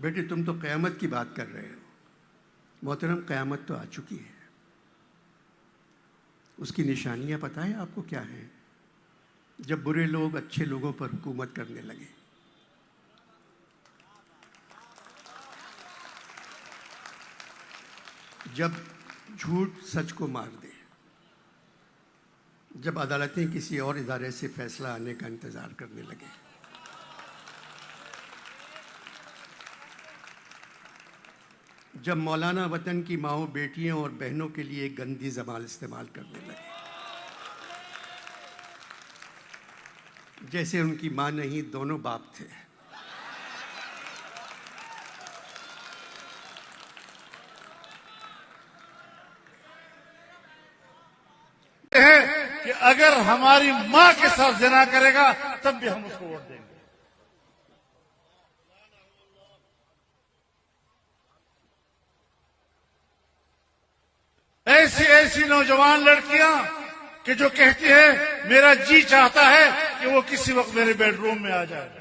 बेटे तुम तो क़यामत की बात कर रहे हो। मोहतरम, क़यामत तो आ चुकी है। उसकी निशानियां पता है आपको क्या हैं? जब बुरे लोग अच्छे लोगों पर हुकूमत करने लगे, जब झूठ सच को मार दे, जब अदालतें किसी और इदारे से फैसला आने का इंतज़ार करने लगे, जब मौलाना वतन की माओ बेटियों और बहनों के लिए गंदी ज़बान इस्तेमाल करने लगे, जैसे उनकी माँ नहीं दोनों बाप थे। कि अगर हमारी मां के साथ जिना करेगा तब भी हम उसको वोट देंगे। ऐसी ऐसी नौजवान लड़कियां कि जो कहती है मेरा जी चाहता है कि वो किसी वक्त मेरे बेडरूम में आ जाए।